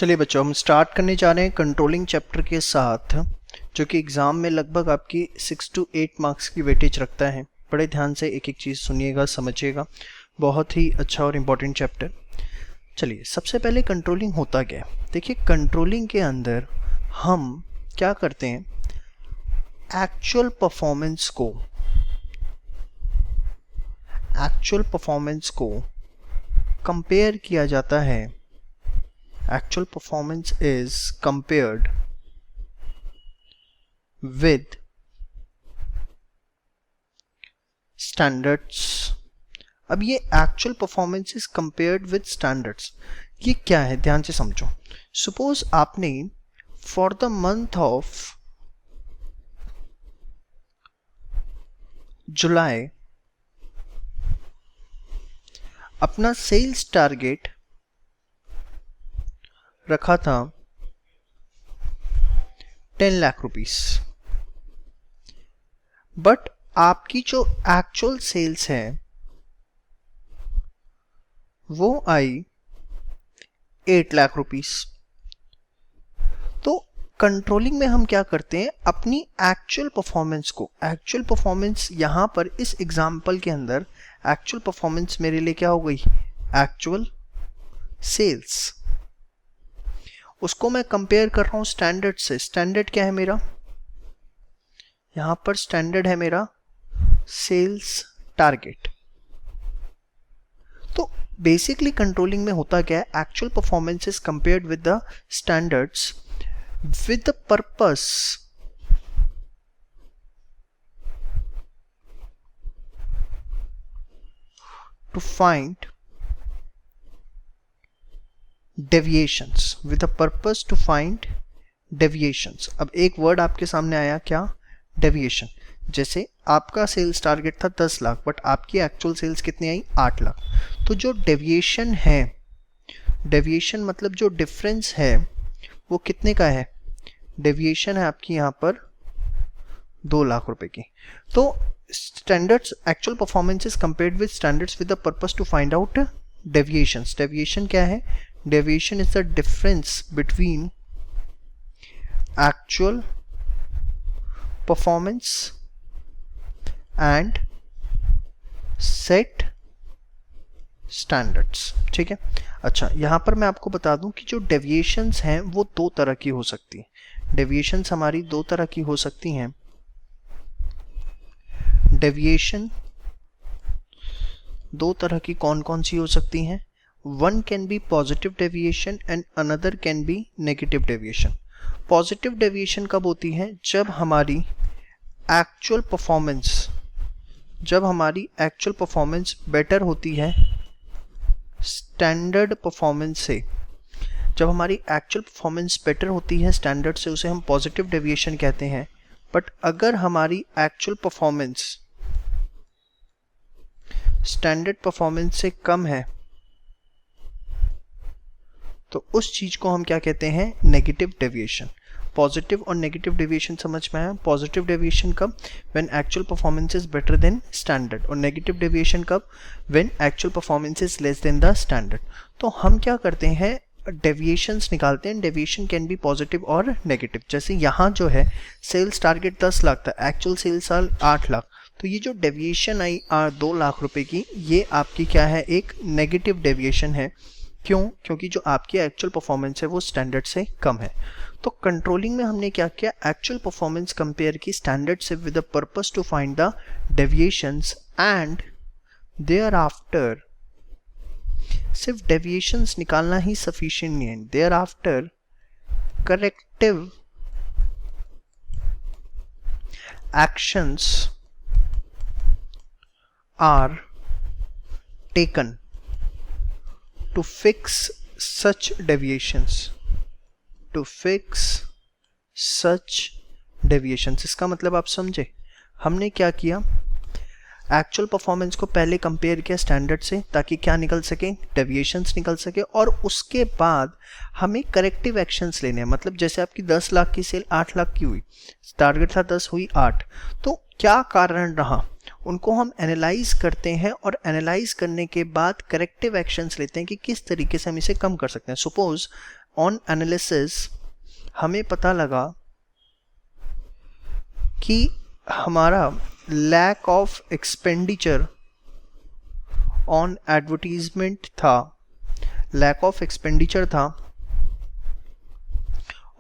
चलिए बच्चों, हम स्टार्ट करने जा रहे हैं कंट्रोलिंग चैप्टर के साथ, जो कि एग्ज़ाम में लगभग आपकी 6 to 8 मार्क्स की वेटेज रखता है। बड़े ध्यान से एक एक चीज़ सुनिएगा, समझिएगा। बहुत ही अच्छा और इम्पोर्टेंट चैप्टर। चलिए, सबसे पहले कंट्रोलिंग होता क्या है। देखिए, कंट्रोलिंग के अंदर हम क्या करते हैं, एक्चुअल परफॉर्मेंस को कंपेयर किया जाता है। Actual performance is compared with standards। अब ये actual performance is compared with standards, ये क्या है, ध्यान से समझो। Suppose आपने for the month of July अपना सेल्स टारगेट रखा था 10 लाख रुपीस, बट आपकी जो एक्चुअल सेल्स है वो आई 8 लाख रुपीस। तो कंट्रोलिंग में हम क्या करते हैं, अपनी एक्चुअल परफॉर्मेंस यहां पर इस एग्जाम्पल के अंदर एक्चुअल परफॉर्मेंस मेरे लिए क्या हो गई, एक्चुअल सेल्स, उसको मैं कंपेयर कर रहा हूं स्टैंडर्ड से। स्टैंडर्ड क्या है मेरा, यहां पर स्टैंडर्ड है मेरा सेल्स टारगेट। तो बेसिकली कंट्रोलिंग में होता क्या है, actual performance is compared with the standards with the purpose to find deviations, with a purpose to find deviations। अब एक वर्ड आपके सामने आया, क्या, डेविएशन। जैसे आपका सेल्स टारगेट था 10 लाख, बट आपकी एक्चुअल सेल्स कितनी आई, 8 लाख। तो जो डेविएशन है, डेविएशन मतलब जो डिफरेंस है वो कितने का है, डेविएशन है आपकी यहाँ पर 2 लाख रुपए की। तो standards, actual performance is compared with standards with the purpose to find out deviations. Deviation क्या है, deviation is the difference between actual performance and set standards। ठीक है। अच्छा, यहां पर मैं आपको बता दूं कि जो deviations हैं वो दो तरह की हो सकती है। deviations हमारी दो तरह की हो सकती हैं। deviation दो तरह की कौन कौन सी हो सकती हैं, one can be positive deviation and another can be negative deviation। positive deviation कब होती है, जब हमारी actual performance better होती है standard performance से। जब हमारी actual performance better होती है standard से, उसे हम positive deviation कहते हैं। बट अगर हमारी actual performance standard performance से कम है तो उस चीज को हम क्या कहते हैं, नेगेटिव डेविएशन। पॉजिटिव और नेगेटिव डेविएशन समझ में आया। पॉजिटिव डेविएशन कब, when actual performance is better than standard, और नेगेटिव डेविएशन कब, when actual performance is less than the standard. तो हम क्या करते हैं, डेविएशंस निकालते हैं। डेविएशन कैन बी पॉजिटिव और नेगेटिव। जैसे यहाँ जो है सेल्स टारगेट 10 लाख था, एक्चुअल सेल्स 8 लाख, तो ये जो डेविएशन आई 2 लाख रुपए की, ये आपकी क्या है, एक नेगेटिव डेविएशन है। क्यों, क्योंकि जो आपकी एक्चुअल परफॉर्मेंस है वो स्टैंडर्ड से कम है। तो कंट्रोलिंग में हमने क्या किया, एक्चुअल परफॉर्मेंस कंपेयर की स्टैंडर्ड से with the purpose to find the deviations, and thereafter सिर्फ डेविएशंस निकालना ही सफिशिएंट नहीं है, thereafter corrective actions are taken to fix such deviations, इसका मतलब आप समझे। हमने क्या किया, एक्चुअल परफॉर्मेंस को पहले कंपेयर किया स्टैंडर्ड से, ताकि क्या निकल सके, डेविएशंस निकल सके, और उसके बाद हमें करेक्टिव एक्शंस लेने हैं। मतलब जैसे आपकी 10 लाख की सेल 8 लाख की हुई, टारगेट था 10, हुई 8, तो क्या कारण रहा, उनको हम एनालाइज करते हैं और एनालाइज करने के बाद करेक्टिव एक्शंस लेते हैं कि किस तरीके से हम इसे कम कर सकते हैं। सपोज ऑन एनालिसिस हमें पता लगा कि हमारा lack of expenditure on advertisement था, लैक ऑफ एक्सपेंडिचर था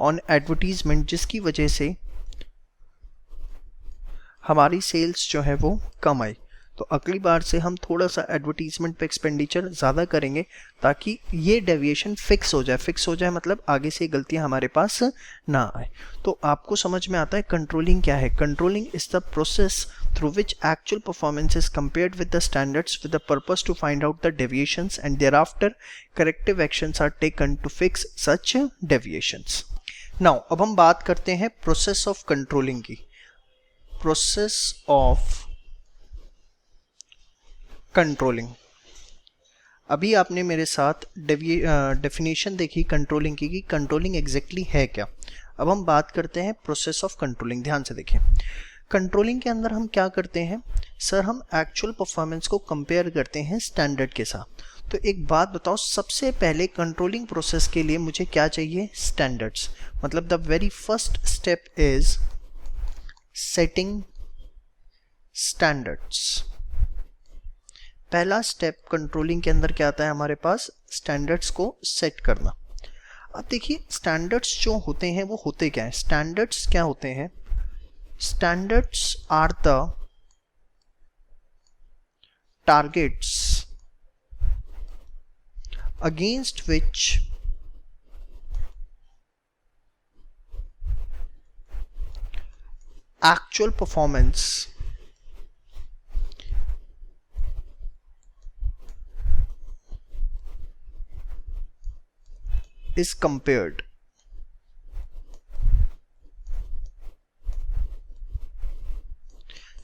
ऑन एडवर्टीजमेंट, जिसकी वजह से हमारी सेल्स जो है वो कम आई। तो अगली बार से हम थोड़ा सा एडवर्टीजमेंट पे एक्सपेंडिचर ज़्यादा करेंगे ताकि ये डेविएशन फिक्स हो जाए। फिक्स हो जाए मतलब आगे से गलतियां हमारे पास ना आए। तो आपको समझ में आता है कंट्रोलिंग क्या है। Controlling is the process through which actual performance is compared with the standards with the purpose to find out the deviations and thereafter corrective actions are taken to fix such deviations. Now अब हम बात करते हैं process of controlling की। Process of controlling, अभी आपने मेरे साथ डेफिनेशन देखी कंट्रोलिंग की कि कंट्रोलिंग एग्जैक्टली है क्या। अब हम बात करते हैं प्रोसेस ऑफ कंट्रोलिंग। ध्यान से देखिए, कंट्रोलिंग के अंदर हम क्या करते हैं सर, हम एक्चुअल परफॉर्मेंस को कंपेयर करते हैं स्टैंडर्ड के साथ। तो एक बात बताओ, सबसे पहले कंट्रोलिंग प्रोसेस के लिए मुझे क्या चाहिए, स्टैंडर्ड्स। मतलब the very first step is setting standards. पहला स्टेप कंट्रोलिंग के अंदर क्या आता है हमारे पास, स्टैंडर्ड्स को सेट करना। अब देखिए स्टैंडर्ड्स जो होते हैं वो होते क्या है। स्टैंडर्ड्स क्या होते हैं, standards are the targets against which actual performance is compared।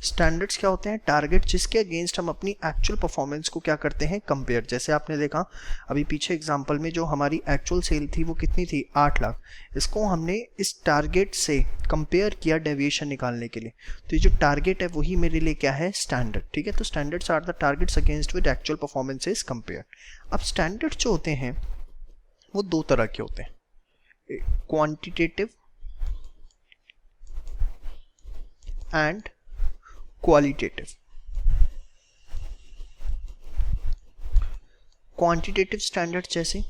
Standards क्या होते हैं, टारगेट जिसके अगेंस्ट हम अपनी एक्चुअल परफॉर्मेंस को क्या करते हैं, कंपेयर। जैसे आपने देखा अभी पीछे एग्जांपल में जो हमारी एक्चुअल सेल थी वो कितनी थी, 8 लाख। इसको हमने इस टारगेट से कंपेयर किया डेविएशन निकालने के लिए। तो ये जो टारगेट है वही मेरे लिए क्या है, स्टैंडर्ड। ठीक है, तो standards are the targets against with actual performance is compare. अब स्टैंडर्ड्स जो होते हैं वो दो तरह के होते हैं, quantitative and qualitative. Quantitative standard जैसे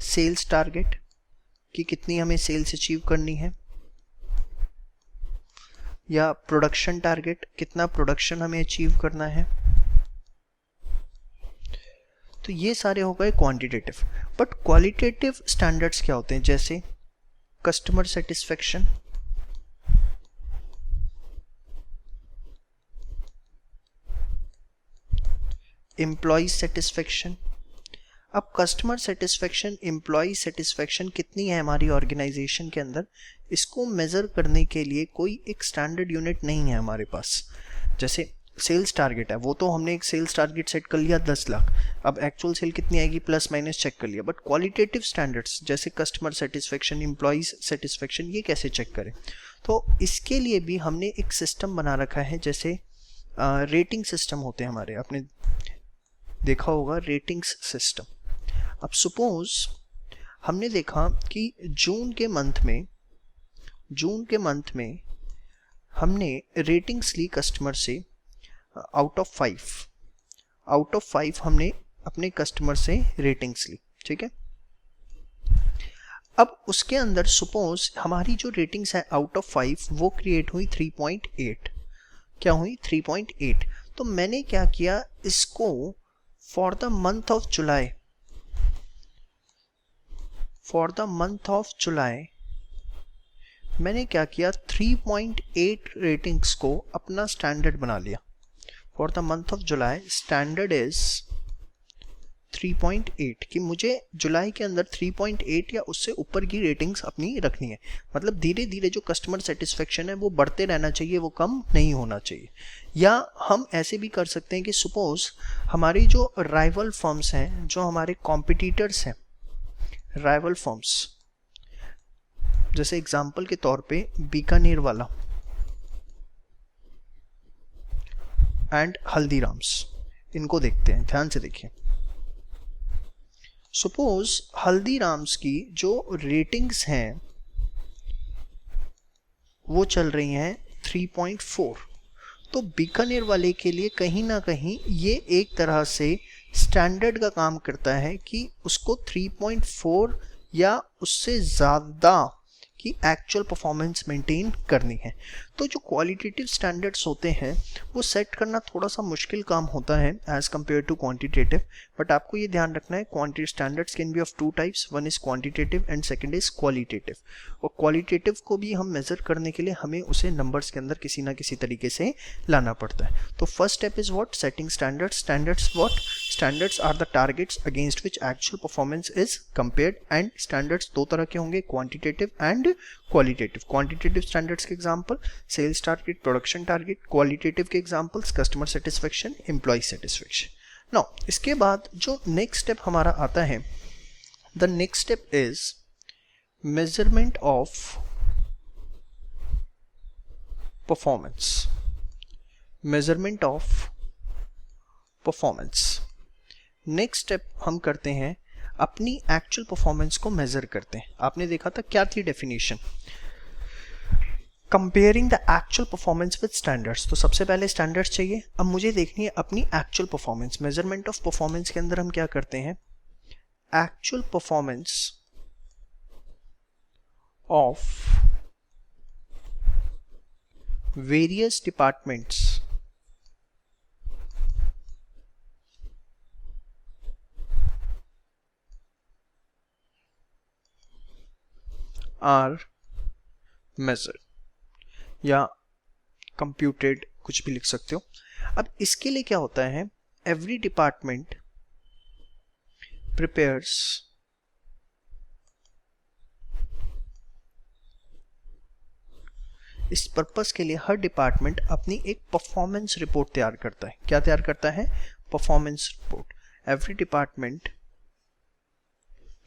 सेल्स टारगेट कि कितनी हमें सेल्स अचीव करनी है, या प्रोडक्शन टारगेट कितना प्रोडक्शन हमें अचीव करना है। तो ये सारे हो गए क्वांटिटेटिव। बट क्वालिटेटिव स्टैंडर्ड्स क्या होते हैं, जैसे कस्टमर सेटिस्फेक्शन, एम्प्लॉय सेटिस्फेक्शन। अब कस्टमर सेटिस्फेक्शन, एम्प्लॉय सेटिस्फेक्शन कितनी है हमारी ऑर्गेनाइजेशन के अंदर, इसको मेजर करने के लिए कोई एक स्टैंडर्ड यूनिट नहीं है हमारे पास। जैसे सेल्स टारगेट है, वो तो हमने एक सेल्स टारगेट सेट कर लिया 10 लाख, अब एक्चुअल सेल कितनी आएगी प्लस माइनस चेक कर लिया। बट क्वालिटेटिव स्टैंडर्ड्स जैसे कस्टमर सेटिस्फेक्शन, एम्प्लॉय सेटिस्फेक्शन, ये कैसे चेक करें। तो इसके लिए भी हमने एक सिस्टम बना रखा है, जैसे रेटिंग सिस्टम होते हैं हमारे, आपने देखा होगा रेटिंग्स सिस्टम। अब सपोज हमने देखा कि जून के मंथ में हमने रेटिंग्स ली कस्टमर से आउट ऑफ 5 हमने अपने कस्टमर से रेटिंग्स ली। ठीक है, अब उसके अंदर सपोज हमारी जो रेटिंग्स है आउट ऑफ 5 वो क्रिएट हुई 3.8। क्या हुई, 3.8। तो मैंने क्या किया, इसको फॉर द मंथ ऑफ जुलाई मैंने क्या किया, 3.8 रेटिंग्स को अपना स्टैंडर्ड बना लिया। For the month of July standard is 3.8 कि मुझे जुलाई के अंदर 3.8 या उससे ऊपर की रेटिंग्स अपनी रखनी है। मतलब धीरे धीरे जो कस्टमर सेटिस्फेक्शन है वो बढ़ते रहना चाहिए, वो कम नहीं होना चाहिए। या हम ऐसे भी कर सकते हैं कि सपोज हमारी जो राइवल फर्म्स हैं, जो हमारे कॉम्पिटिटर्स हैं, राइवल फर्म्स, जैसे एग्जांपल के तौर पे बीकानेर वाला एंड हल्दीराम्स, इनको देखते हैं। ध्यान से देखिए, सपोज हल्दीराम्स की जो रेटिंग्स हैं वो चल रही हैं 3.4, तो बीकानेर वाले के लिए कहीं ना कहीं ये एक तरह से स्टैंडर्ड का काम करता है कि उसको 3.4 या उससे ज़्यादा की एक्चुअल परफॉर्मेंस मेंटेन करनी है। तो जो क्वालिटेटिव स्टैंडर्ड्स होते हैं वो सेट करना थोड़ा सा मुश्किल काम होता है as compare to quantitative, but आपको ये ध्यान रखना है quantity standards can be of two types, one is quantitative and second is qualitative. और क्वालिटेटिव को भी हम मेजर करने के लिए हमें उसे नंबर्स के अंदर किसी ना किसी तरीके से लाना पड़ता है। तो first step is what, setting standards. Standards what, standards are the targets against which actual performance is compared, and standards दो तरह के होंगे, quantitative and qualitative. Quantitative standards के example sales target, production target. Qualitative के examples customer satisfaction, employee satisfaction. Now इसके बाद जो next step हमारा आता है, the next step is measurement of performance. Measurement of performance. Next step हम करते हैं अपनी एक्चुअल परफॉर्मेंस को मेजर करते हैं। आपने देखा था क्या थी definition, comparing the actual performance with standards. तो सबसे पहले स्टैंडर्ड्स चाहिए, अब मुझे देखनी है अपनी actual performance. Measurement of performance के अंदर हम क्या करते हैं, actual performance of various departments are measured, या कंप्यूटेड, कुछ भी लिख सकते हो। अब इसके लिए क्या होता है, एवरी डिपार्टमेंट प्रिपेयर्स इस पर्पस के लिए हर डिपार्टमेंट अपनी एक परफॉर्मेंस रिपोर्ट तैयार करता है। क्या तैयार करता है, performance report. Every department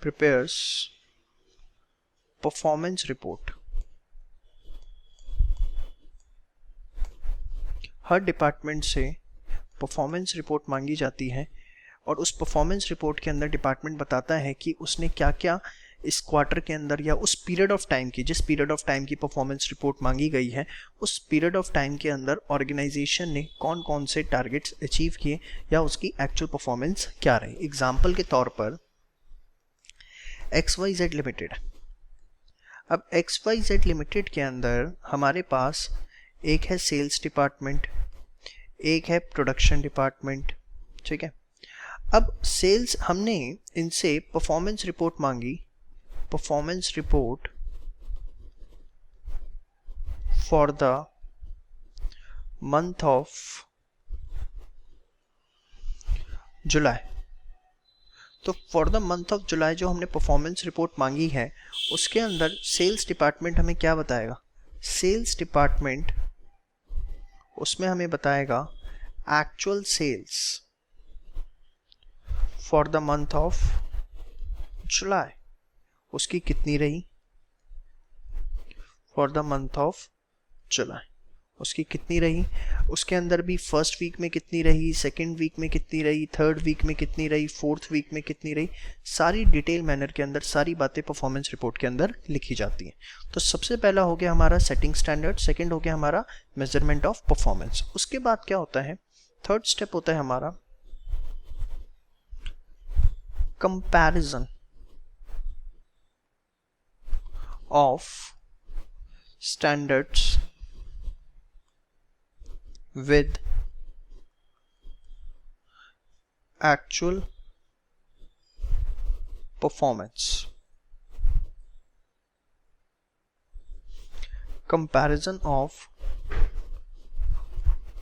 prepares performance report. हर डिपार्टमेंट से परफॉर्मेंस रिपोर्ट मांगी जाती है और उस परफॉर्मेंस रिपोर्ट के अंदर डिपार्टमेंट बताता है कि उसने क्या क्या इस क्वार्टर के अंदर या उस पीरियड ऑफ टाइम की, जिस पीरियड ऑफ टाइम की परफॉर्मेंस रिपोर्ट मांगी गई है, उस पीरियड ऑफ टाइम के अंदर ऑर्गेनाइजेशन ने कौन कौन से टारगेट्स अचीव किए या उसकी एक्चुअल परफॉर्मेंस क्या रही। एग्जाम्पल के तौर पर XYZ लिमिटेड। अब XYZ लिमिटेड के अंदर हमारे पास एक है सेल्स डिपार्टमेंट, एक है प्रोडक्शन डिपार्टमेंट, ठीक है। अब सेल्स, हमने इनसे परफॉर्मेंस रिपोर्ट मांगी, performance report for the month of July. तो for the month of July जो हमने परफॉर्मेंस रिपोर्ट मांगी है, उसके अंदर सेल्स डिपार्टमेंट हमें क्या बताएगा, सेल्स डिपार्टमेंट उसमें हमें बताएगा actual sales for the month of July, उसकी कितनी रही, for the month of July उसकी कितनी रही। उसके अंदर भी फर्स्ट वीक में कितनी रही, सेकेंड वीक में कितनी रही, थर्ड वीक में कितनी रही, फोर्थ वीक में कितनी रही, सारी डिटेल मैनर के अंदर सारी बातें परफॉर्मेंस रिपोर्ट के अंदर लिखी जाती हैं। तो सबसे पहला हो गया हमारा सेटिंग स्टैंडर्ड, सेकंड हो गया हमारा मेजरमेंट ऑफ परफॉर्मेंस। उसके बाद क्या होता है, थर्ड स्टेप होता है हमारा comparison of standards with actual performance। Comparison of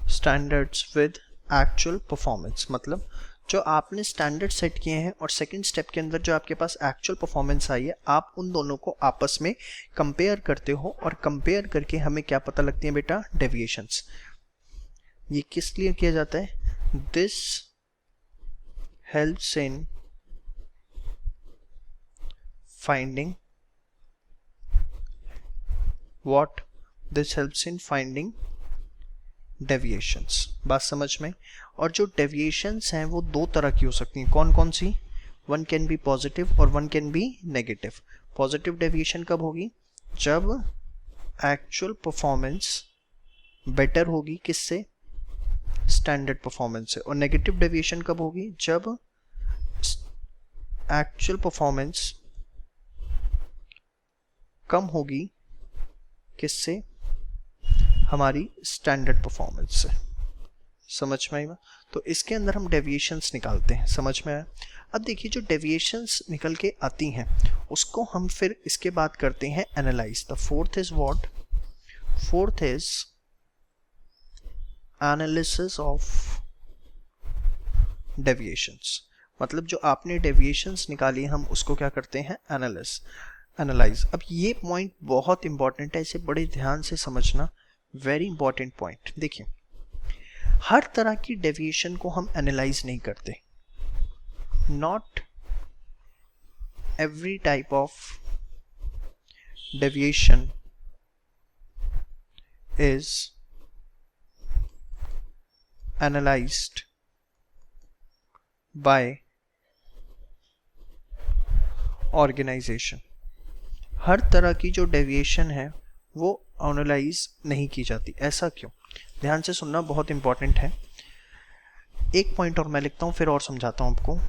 standards with actual performance मतलब जो आपने स्टैंडर्ड सेट किए हैं और सेकंड स्टेप के अंदर जो आपके पास एक्चुअल परफॉर्मेंस आई है, आप उन दोनों को आपस में कंपेयर करते हो और कंपेयर करके हमें क्या पता लगती है बेटा, डेविएशंस। ये किस लिए किया जाता है, this helps in finding what, this helps in finding deviations. बात समझ में। और जो डेविएशंस हैं वो दो तरह की हो सकती हैं, कौन कौन सी, वन कैन बी पॉजिटिव और one can be negative. Positive deviation कब होगी? जब एक्चुअल परफॉर्मेंस बेटर होगी किससे? स्टैंडर्ड परफॉर्मेंस से। और नेगेटिव डेविएशन कब होगी? जब एक्चुअल परफॉर्मेंस कम होगी किससे? हमारी स्टैंडर्ड परफॉर्मेंस से। समझ में आएगा? तो इसके अंदर हम डेविएशंस निकालते हैं। समझ में आया? अब देखिए जो डेविएशंस निकल के आती हैं उसको हम फिर इसके बाद करते हैं analyse. The fourth is what? Fourth is analysis of deviations. मतलब जो आपने डेविएशंस निकाली हम उसको क्या करते हैं? एनालाइज। अब ये पॉइंट बहुत इंपॉर्टेंट है, इसे बड़े ध्यान से समझना, वेरी इंपॉर्टेंट पॉइंट। देखिए हर तरह की डेविएशन को हम एनालाइज नहीं करते। Not every type of deviation is analysed by organisation. हर तरह की जो डेविएशन है वो एनालाइज नहीं की जाती। ऐसा क्यों? ध्यान से सुनना, बहुत इंपॉर्टेंट है। एक पॉइंट और मैं लिखता हूं फिर और समझाता हूं आपको।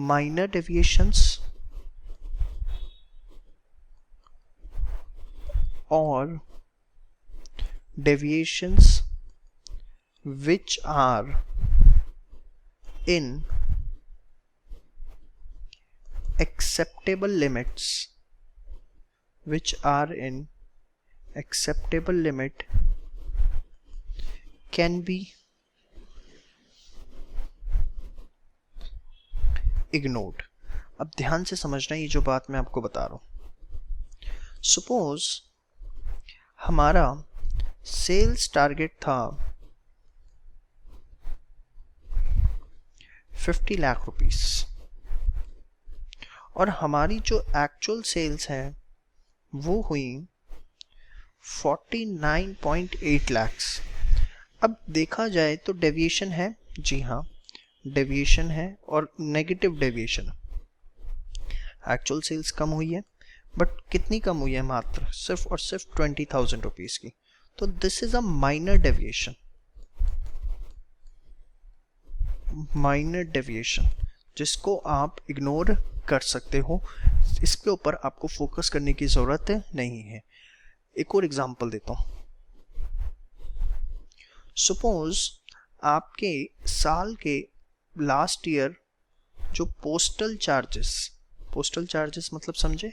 माइनर डेविएशंस और deviations which are in acceptable limits, which are in acceptable limit can be ignored। अब ध्यान से समझना ये जो बात मैं आपको बता रहा हूं। सपोज हमारा सेल्स टारगेट था 50 लाख रुपीस और हमारी जो एक्चुअल सेल्स है वो हुई 49.8 लाख्स। अब देखा जाए तो डेविएशन है, जी हाँ डेविएशन है और नेगेटिव डेविएशन। एक्चुअल सेल्स कम हुई है बट कितनी कम हुई है? मात्र सिर्फ और सिर्फ 20,000 रुपीस की। तो this is a minor deviation. Minor deviation जिसको आप इग्नोर कर सकते हो, इसके ऊपर आपको फोकस करने की जरूरत नहीं है। एक और एग्जांपल देता हूं। सपोज आपके साल के लास्ट ईयर जो पोस्टल चार्जेस मतलब समझे,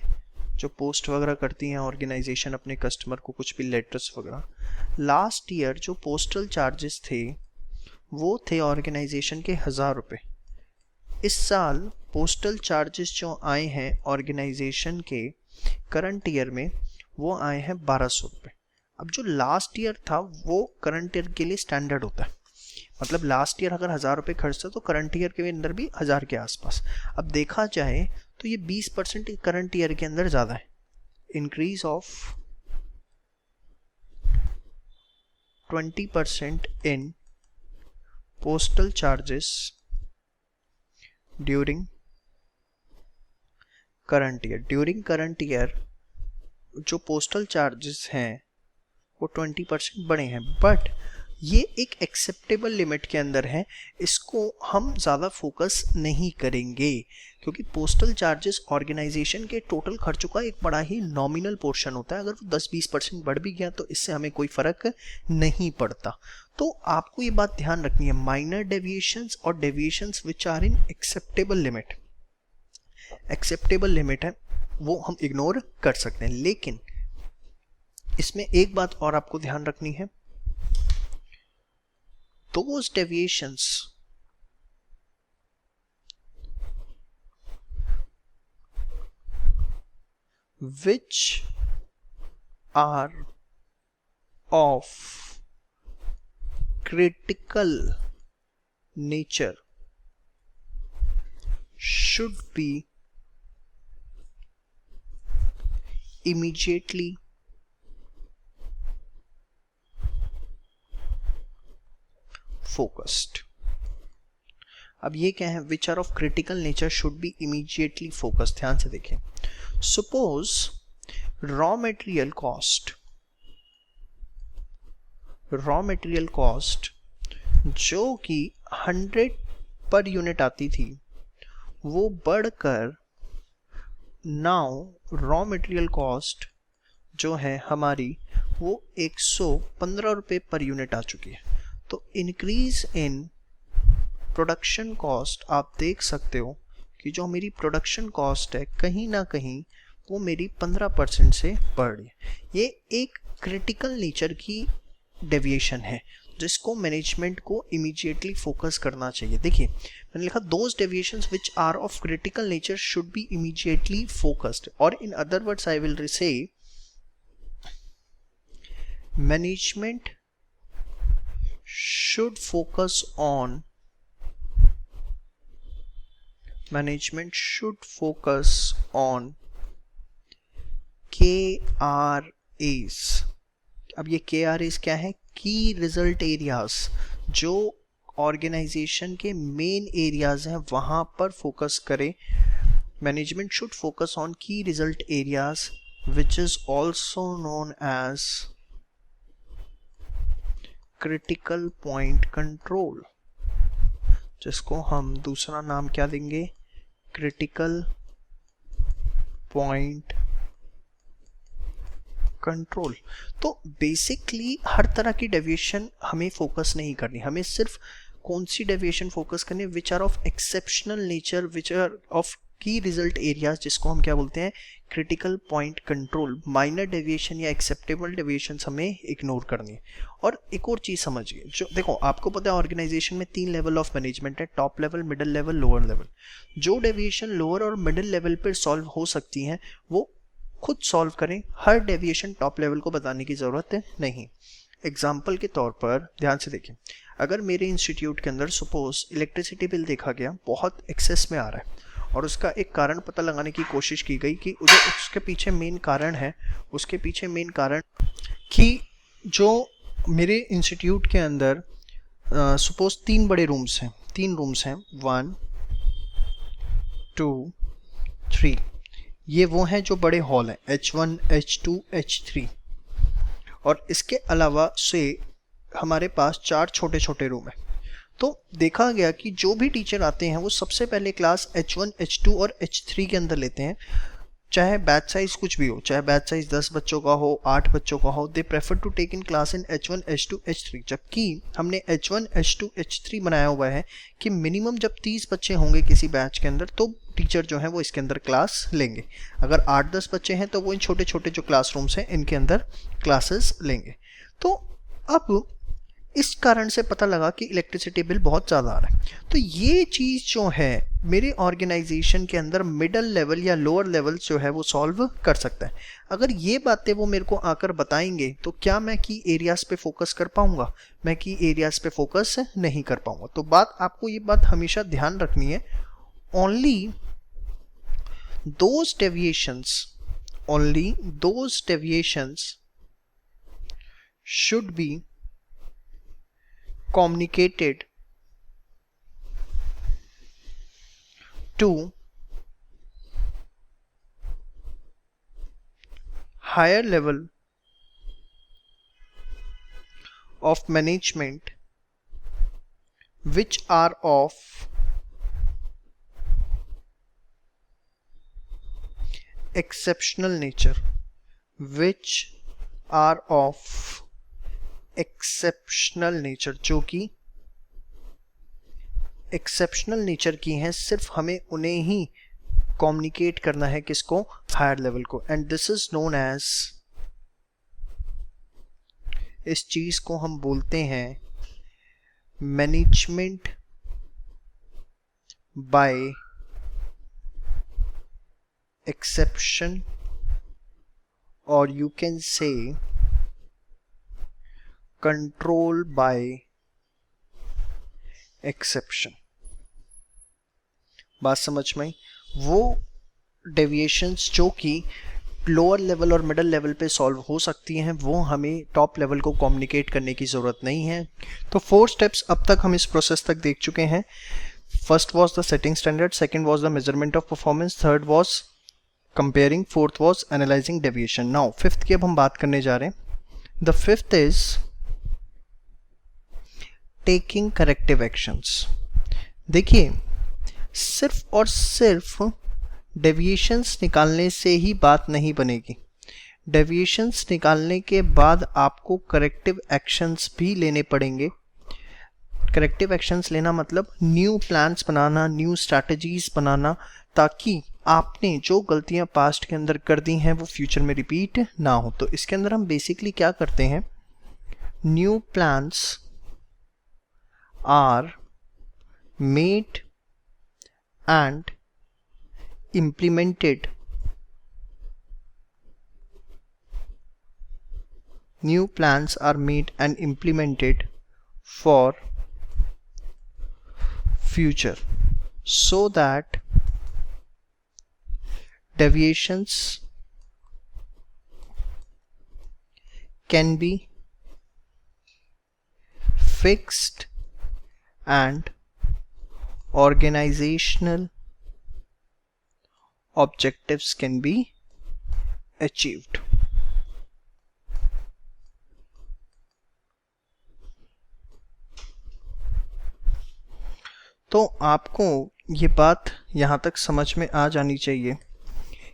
जो पोस्ट वगैरह करती हैं ऑर्गेनाइजेशन अपने कस्टमर को कुछ भी लेटर्स वगैरह, लास्ट ईयर जो पोस्टल चार्जेस थे वो थे ऑर्गेनाइजेशन के 1000 रुपये। इस साल पोस्टल चार्जेस जो आए हैं ऑर्गेनाइजेशन के करंट ईयर में वो आए हैं 1200 रुपये। अब जो लास्ट ईयर था वो करंट ईयर के लिए स्टैंडर्ड होता है। मतलब लास्ट ईयर अगर 1000 रुपये खर्च था तो करंट ईयर के अंदर भी 1000 के आसपास। अब देखा जाए तो ये 20% करंट ईयर के अंदर ज़्यादा है। Increase of 20% in postal charges during current year। During current year जो पोस्टल चार्जेस हैं वो 20% बढ़े हैं, बट ये एक एक्सेप्टेबल लिमिट के अंदर है। इसको हम ज़्यादा फोकस नहीं करेंगे क्योंकि पोस्टल चार्जेस ऑर्गेनाइजेशन के टोटल खर्चों का एक बड़ा ही नॉमिनल पोर्शन होता है। अगर वो 10-20% बढ़ भी गया तो इससे हमें कोई फ़र्क नहीं पड़ता। तो आपको ये बात ध्यान रखनी है, माइनर डेविएशंस और deviations which are in acceptable limit, acceptable limit है वो हम इग्नोर कर सकते हैं। लेकिन इसमें एक बात और आपको ध्यान रखनी है, those deviations which are of critical nature should be immediately focused। अब ये क्या है, which are of critical nature should be immediately focus. ध्यान से देखें, सपोज रॉ मटेरियल कॉस्ट जो कि 100 पर यूनिट आती थी वो बढ़कर नाउ रॉ मटेरियल कॉस्ट जो है हमारी वो 115 रुपये पर यूनिट आ चुकी है। तो इंक्रीज इन प्रोडक्शन कॉस्ट, आप देख सकते हो कि जो मेरी प्रोडक्शन कॉस्ट है कहीं ना कहीं वो मेरी 15% से बढ़ रही है। ये एक क्रिटिकल नेचर की डेविएशन है जिसको मैनेजमेंट को इमीडिएटली फोकस करना चाहिए। देखिए मैंने लिखा those deviations which are of critical nature should be immediately focused, और in other words I will say management should focus on KRAs। अब ये KRAs क्या है, की रिजल्ट एरियाज, जो ऑर्गेनाइजेशन के मेन एरियाज हैं वहां पर फोकस करें। Management should focus on key result areas which is also known as critical point control, जिसको हम दूसरा नाम क्या देंगे, क्रिटिकल पॉइंट कंट्रोल। तो बेसिकली हर तरह की डेविएशन हमें फोकस नहीं करनी, हमें सिर्फ कौन सी डेविएशन फोकस करनी, which are of exceptional nature, which are of key result areas, जिसको हम क्या बोलते हैं, critical point control. Minor deviation या एक्सेप्टेबल डेविएशन हमें इग्नोर करनी है। और एक और चीज़ समझिए, जो देखो आपको पता है ऑर्गेनाइजेशन में 3 लेवल ऑफ मैनेजमेंट है, top level, middle level, lower level. जो डेविएशन लोअर और मिडिल लेवल पर सॉल्व हो सकती हैं वो खुद सॉल्व करें, हर डेविएशन टॉप लेवल को बताने की ज़रूरत नहीं। एग्जाम्पल के तौर पर ध्यान से देखें, अगर मेरे इंस्टीट्यूट के अंदर सपोज इलेक्ट्रिसिटी बिल देखा गया बहुत एक्सेस में आ रहा है और उसका एक कारण पता लगाने की कोशिश की गई कि उसके पीछे मेन कारण है, उसके पीछे मेन कारण कि जो मेरे इंस्टीट्यूट के अंदर सपोज 3 बड़े रूम्स हैं, 3 रूम्स हैं, 1 2 3, ये वो हैं जो बड़े हॉल हैं, H1 H2 H3, और इसके अलावा से हमारे पास 4 छोटे छोटे रूम हैं। तो देखा गया कि जो भी टीचर आते हैं वो सबसे पहले क्लास H1 H2 और H3 के अंदर लेते हैं, चाहे बैच साइज कुछ भी हो, चाहे बैच साइज 10 बच्चों का हो, 8 बच्चों का हो, they prefer to take in class in H1 H2 H3। जबकि हमने H1 H2 H3 बनाया हुआ है कि मिनिमम जब 30 बच्चे होंगे किसी बैच के अंदर तो टीचर जो है वो इसके अंदर क्लास लेंगे। अगर 8-10 बच्चे हैं तो वो इन छोटे छोटे जो क्लासरूम्स हैं इनके अंदर क्लासेस लेंगे। तो अब इस कारण से पता लगा कि इलेक्ट्रिसिटी बिल बहुत ज़्यादा आ रहा है। तो ये चीज़ जो है मेरे ऑर्गेनाइजेशन के अंदर मिडल लेवल या लोअर लेवल जो है वो सॉल्व कर सकता है। अगर ये बातें वो मेरे को आकर बताएंगे तो क्या मैं की एरियाज पे फोकस कर पाऊंगा? मैं की एरियाज पे फोकस नहीं कर पाऊंगा। तो बात आपको ये बात हमेशा ध्यान रखनी है, only those deviations should be communicated to higher level of management which are of exceptional nature, जो कि एक्सेप्शनल नेचर की हैं, सिर्फ हमें उन्हें ही कम्युनिकेट करना है, किसको? हायर लेवल को। And this is known as, इस चीज को हम बोलते हैं मैनेजमेंट बाय एक्सेप्शन, और you can say control by exception. बात समझ में? वो डेविएशंस जो कि लोअर लेवल और मिडिल लेवल पे सॉल्व हो सकती हैं वो हमें टॉप लेवल को कम्युनिकेट करने की ज़रूरत नहीं है। तो 4 स्टेप्स अब तक हम इस प्रोसेस तक देख चुके हैं। First was the setting standard, second was the measurement of performance, third was comparing, fourth was analysing deviation. Now fifth की अब हम बात करने जा रहे हैं. The fifth is taking corrective actions. देखिए, सिर्फ और सिर्फ डेविएशंस निकालने से ही बात नहीं बनेगी. डेविएशंस निकालने के बाद आपको करेक्टिव एक्शंस भी लेने पड़ेंगे. करेक्टिव एक्शंस लेना मतलब न्यू प्लान्स बनाना, न्यू स्ट्रैटेजीज बनाना, ताकि आपने जो गलतियां पास्ट के अंदर कर दी हैं वो फ्यूचर में रिपीट ना हो. तो इसके अंदर हम बेसिकली क्या करते हैं, new plans are made and implemented. New plans are made and implemented for future so that deviations can be fixed and organizational objectives can be achieved. तो आपको ये बात यहाँ तक समझ में आ जानी चाहिए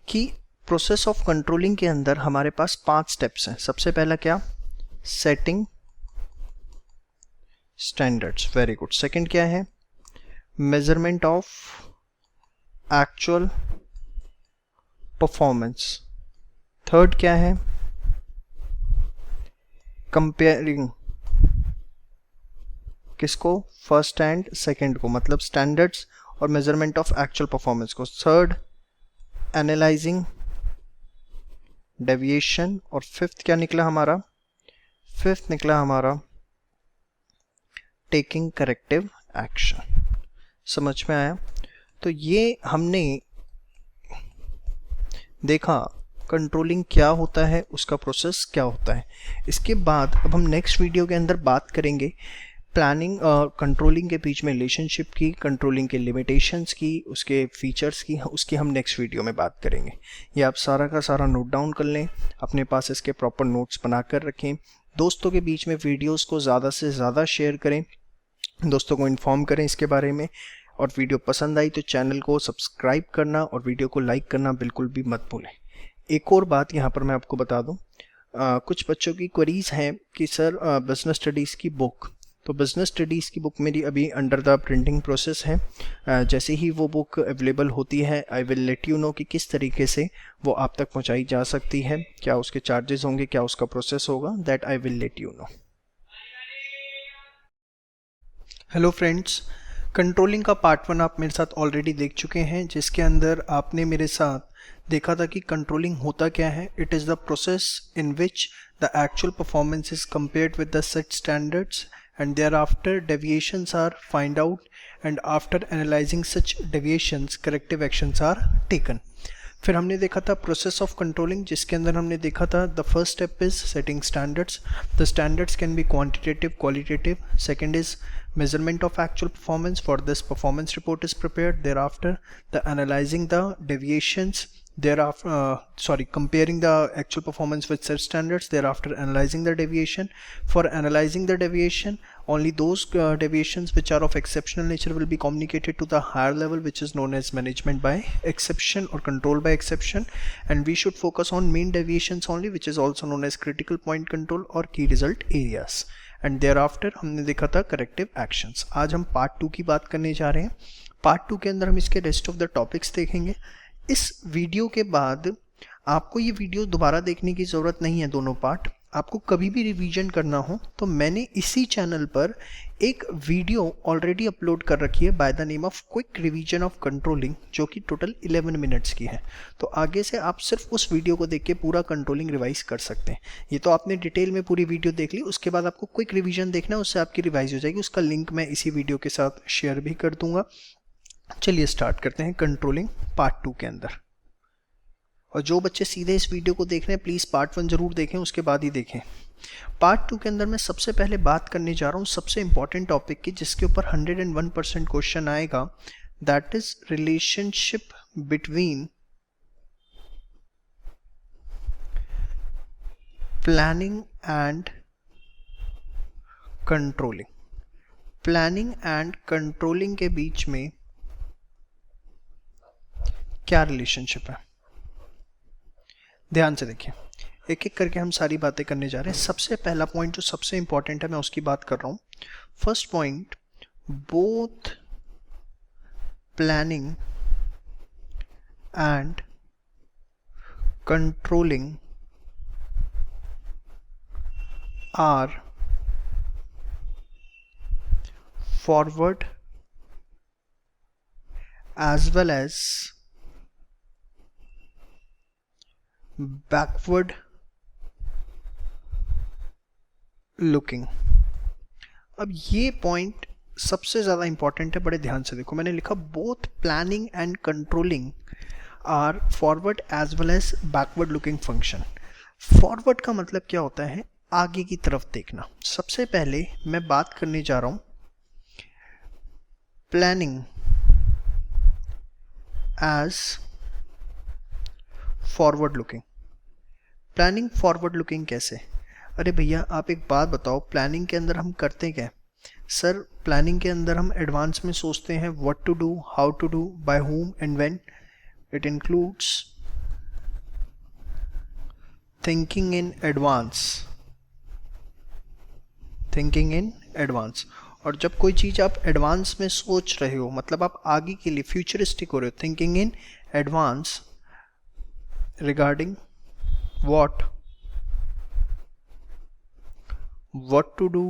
कि प्रोसेस ऑफ कंट्रोलिंग के अंदर हमारे पास 5 स्टेप्स हैं. सबसे पहला क्या, setting standards. Very good. Second क्या है, measurement of actual performance. Third क्या है, कंपेयरिंग. किसको, फर्स्ट एंड सेकंड को, मतलब स्टैंडर्ड्स और मेजरमेंट ऑफ एक्चुअल परफॉर्मेंस को. Third, analysing deviation. और फिफ्थ क्या निकला हमारा, फिफ्थ निकला हमारा टेकिंग करेक्टिव एक्शन. समझ में आया. तो ये हमने देखा कंट्रोलिंग क्या होता है, उसका प्रोसेस क्या होता है. इसके बाद अब हम नेक्स्ट वीडियो के अंदर बात करेंगे प्लानिंग और कंट्रोलिंग के बीच में रिलेशनशिप की, कंट्रोलिंग के लिमिटेशंस की, उसके फीचर्स की, उसकी हम नेक्स्ट वीडियो में बात करेंगे. ये आप सारा का सारा नोट डाउन कर लें, अपने पास इसके प्रॉपर नोट्स बना कर रखें. दोस्तों के बीच में वीडियोस को ज़्यादा से ज़्यादा शेयर करें, दोस्तों को इन्फॉर्म करें इसके बारे में. और वीडियो पसंद आई तो चैनल को सब्सक्राइब करना और वीडियो को लाइक करना बिल्कुल भी मत भूलें. एक और बात यहाँ पर मैं आपको बता दूँ, कुछ बच्चों की क्वेरीज हैं कि सर बिजनेस स्टडीज़ की बुक, तो बिजनेस स्टडीज़ की बुक मेरी अभी अंडर द प्रिंटिंग प्रोसेस है. जैसे ही वो बुक अवेलेबल होती है I will let you know कि किस तरीके से वो आप तक पहुँचाई जा सकती है, क्या उसके चार्जेस होंगे, क्या उसका प्रोसेस होगा, that I will let you know. Hello friends, controlling का पार्ट 1 आप मेरे साथ ऑलरेडी देख चुके हैं, जिसके अंदर आपने मेरे साथ देखा था कि कंट्रोलिंग होता क्या है. It is the process in which the actual performance is compared with the set standards and thereafter deviations are find out, and after analyzing such deviations corrective actions are taken. फिर हमने देखा था process of controlling, जिसके अंदर हमने देखा था the first step is setting standards. The standards can B quantitative, qualitative. Second is measurement of actual performance. For this performance report is prepared. Thereafter the analyzing the deviations, thereafter comparing the actual performance with set standards, thereafter analyzing the deviation. For analyzing the deviation, only those deviations which are of exceptional nature will be communicated to the higher level, which is known as management by exception or control by exception, and we should focus on mean deviations only, which is also known as critical point control or key result areas. And thereafter हमने देखा था corrective actions. आज हम part 2 की बात करने जा रहे हैं. पार्ट 2 के अंदर हम इसके रेस्ट ऑफ द टॉपिक्स देखेंगे. इस वीडियो के बाद आपको ये वीडियो दोबारा देखने की ज़रूरत नहीं है. दोनों पार्ट आपको कभी भी रिवीजन करना हो तो मैंने इसी चैनल पर एक वीडियो ऑलरेडी अपलोड कर रखी है by the name of quick revision of controlling, जो कि टोटल 11 मिनट्स की है. तो आगे से आप सिर्फ उस वीडियो को देख के पूरा कंट्रोलिंग रिवाइज कर सकते हैं. ये तो आपने डिटेल में पूरी वीडियो देख ली, उसके बाद आपको क्विक रिवीजन देखना है, उससे आपकी रिवाइज हो जाएगी. उसका लिंक मैं इसी वीडियो के साथ शेयर भी कर दूंगा. चलिए स्टार्ट करते हैं कंट्रोलिंग पार्ट 2 के अंदर. और जो बच्चे सीधे इस वीडियो को देख रहे हैं प्लीज़ पार्ट 1 ज़रूर देखें, उसके बाद ही देखें। पार्ट 2 के अंदर मैं सबसे पहले बात करने जा रहा हूँ सबसे इंपॉर्टेंट टॉपिक की, जिसके ऊपर 101% क्वेश्चन आएगा, that is relationship between planning and controlling. Planning and controlling के बीच में क्या रिलेशनशिप है, ध्यान से देखिए। एक एक करके हम सारी बातें करने जा रहे हैं। सबसे पहला पॉइंट जो सबसे इंपॉर्टेंट है मैं उसकी बात कर रहा हूं। First point, both planning and controlling are forward as well as backward looking। अब ये पॉइंट सबसे ज़्यादा इंपॉर्टेंट है, बड़े ध्यान से देखो। मैंने लिखा both planning and controlling are forward as well as backward looking function. Forward का मतलब क्या होता है, आगे की तरफ देखना। सबसे पहले मैं बात करने जा रहा हूँ planning as forward looking. Planning forward looking कैसे? अरे भैया आप एक बात बताओ, प्लानिंग के अंदर हम करते क्या? सर प्लानिंग के अंदर हम एडवांस में सोचते हैं what to do, how to do, by whom and when. It includes thinking in advance, thinking in advance. और जब कोई चीज़ आप एडवांस में सोच रहे हो, मतलब आप आगे के लिए फ्यूचरिस्टिक हो रहे हो, thinking in advance regarding what to do,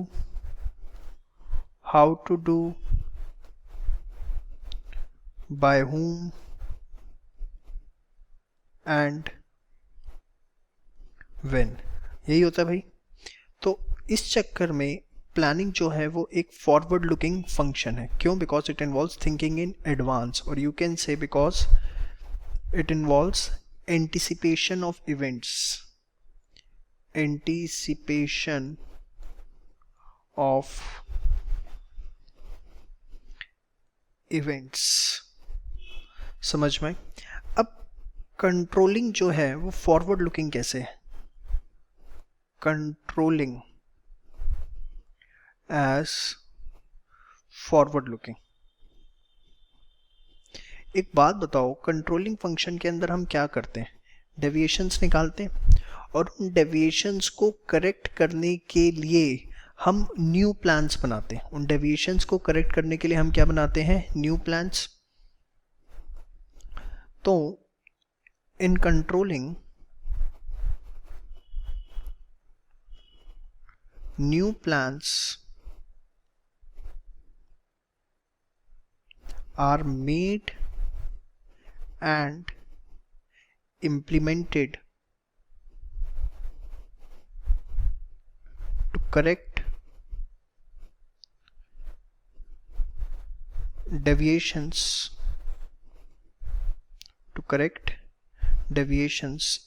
how to do, by whom and when। यही होता है भाई। तो इस चक्कर में प्लानिंग जो है वो एक फॉरवर्ड लुकिंग फंक्शन है। क्यों? Because it involves thinking in advance, और you can say because it involves anticipation of events, anticipation of events। समझ में? अब कंट्रोलिंग जो है वो फॉरवर्ड लुकिंग कैसे है? Controlling as forward looking. एक बात बताओ, कंट्रोलिंग फंक्शन के अंदर हम क्या करते हैं? डेविएशंस निकालते हैं, और उन डेविएशंस को करेक्ट करने के लिए हम न्यू प्लान्स बनाते हैं। उन डेविएशंस को करेक्ट करने के लिए हम क्या बनाते हैं? New plans. तो in controlling new plans are made and implemented to correct deviations